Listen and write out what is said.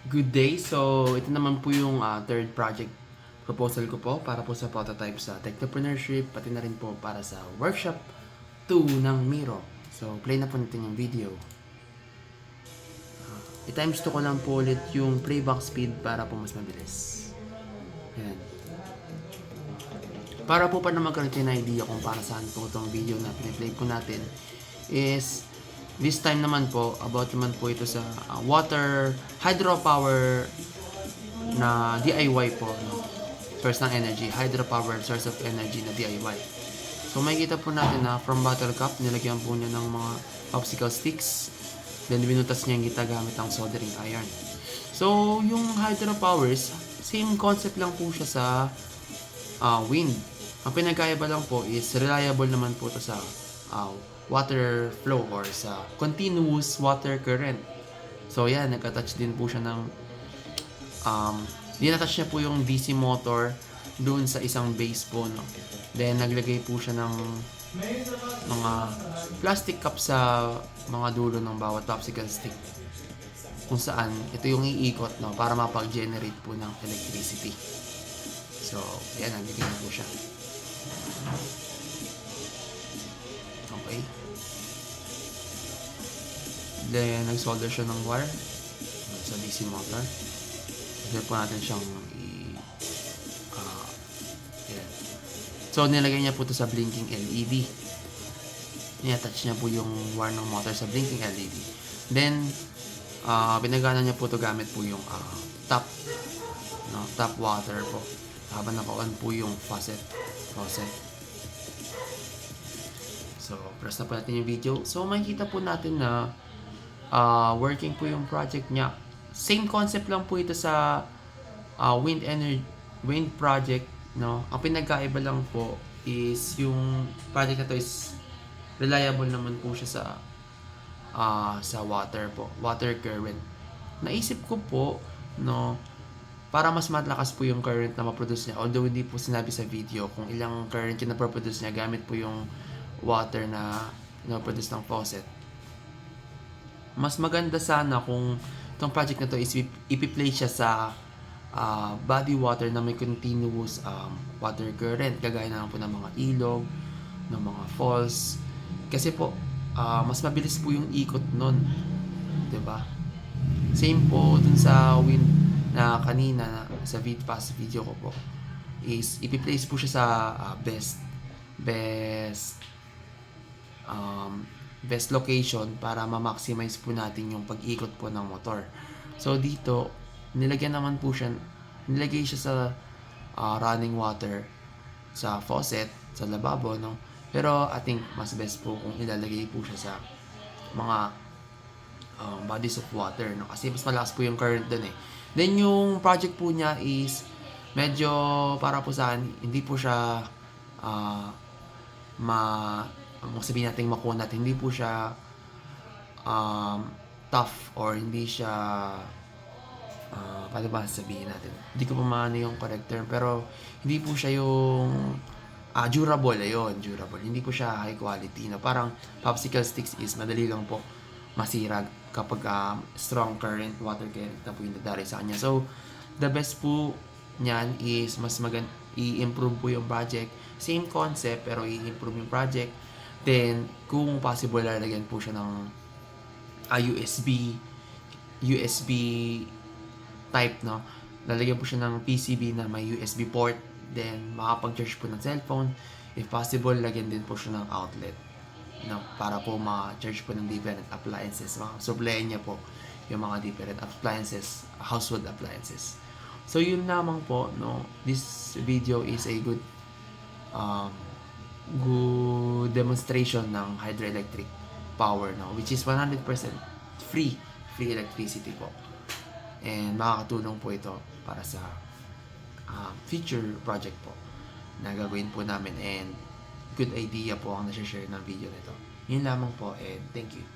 Good day. So, ito naman po yung third project proposal ko po para po sa prototype sa Technopreneurship, pati na rin po para sa workshop 2 ng Miro. So, play na po natin yung video. I-times 2 ko lang po ulit yung playback speed para po mas mabilis. Ayan. Para po pa na magkaroon kayo ng idea kung para saan po itong video na piniplay po natin is this time naman po, about naman po ito sa water hydropower na DIY po, no? Source ng energy, hydropower source of energy na DIY. So makikita po natin na from bottle cup, nilagyan po niya ng mga popsicle sticks, then binutas niya yung gita gamit ang soldering iron. So yung hydropowers, same concept lang po siya sa wind. Ang pinagkaiba lang po is reliable naman po ito sa water flow or sa continuous water current. So yan, nagka-touch din po siya ng dinatouch niya po yung DC motor doon sa isang base po, no? Then naglagay po siya ng mga plastic cup sa mga dulo ng bawat popsicle stick kung saan ito yung iikot, no, para mapag-generate po ng electricity. So yan, naglagay na po siya. Okay. Then, nag-solder siya ng wire sa DC motor. Then po natin siyang yan. So, nilagay niya po ito sa blinking LED. I-attach niya po yung wire ng motor sa blinking LED. Then, pinagana niya po ito gamit po yung tap water po. Habang naka-on po yung faucet. So, press na po natin yung video. So, makikita po natin na working po yung project niya. Same concept lang po ito sa wind project, no? Ang pinagkaiba lang po is yung project na to is reliable naman po siya sa water po, water current. Naisip ko po, no, para mas malakas po yung current na ma-produce niya, although hindi po sinabi sa video kung ilang current yung na-produce niya gamit po yung water na na-produce ng faucet. Mas maganda sana kung itong project na to is ipi-play siya sa body water na may continuous water current, kagaya na po ng mga ilog, ng mga falls. Kasi po, mas mabilis po yung ikot nun. Diba? Same po dun sa wind na kanina sa past video ko po is ipi-place po siya sa best location para ma-maximize po natin yung pag-ikot po ng motor. So dito, nilagay siya sa running water sa faucet, sa lababo, no? Pero I think mas best po kung ilalagay po siya sa mga bodies of water, no? Kasi mas malakas po yung current dun eh. Then yung project po niya is medyo para po saan, hindi po siya sabihin natin makunat, hindi po siya tough or hindi siya paano ba sabihin natin, hindi ko pa maano yung correct term, pero hindi po siya yung durable, hindi po siya high quality, no? Parang popsicle sticks is madali lang po masira kapag strong current, water current na po yung dadari sa kanya. So the best po niyan is mas i-improve po yung project, same concept pero i-improve yung project. Then kung possible, lalagyan po siya ng USB type, no? Lalagyan po siya ng PCB na may USB port, then makapag-charge po ng cellphone. If possible, lagyan din po siya ng outlet, no? Para po ma-charge po ng different appliances. Supply niya po yung mga different appliances, household appliances. So yun lamang po, no? This video is a good demonstration ng hydroelectric power, no, which is 100% free electricity po, and makakatulong po ito para sa future project po na gagawin po namin, and good idea po ang nasi-share ng video nito. Yun lamang po, and thank you.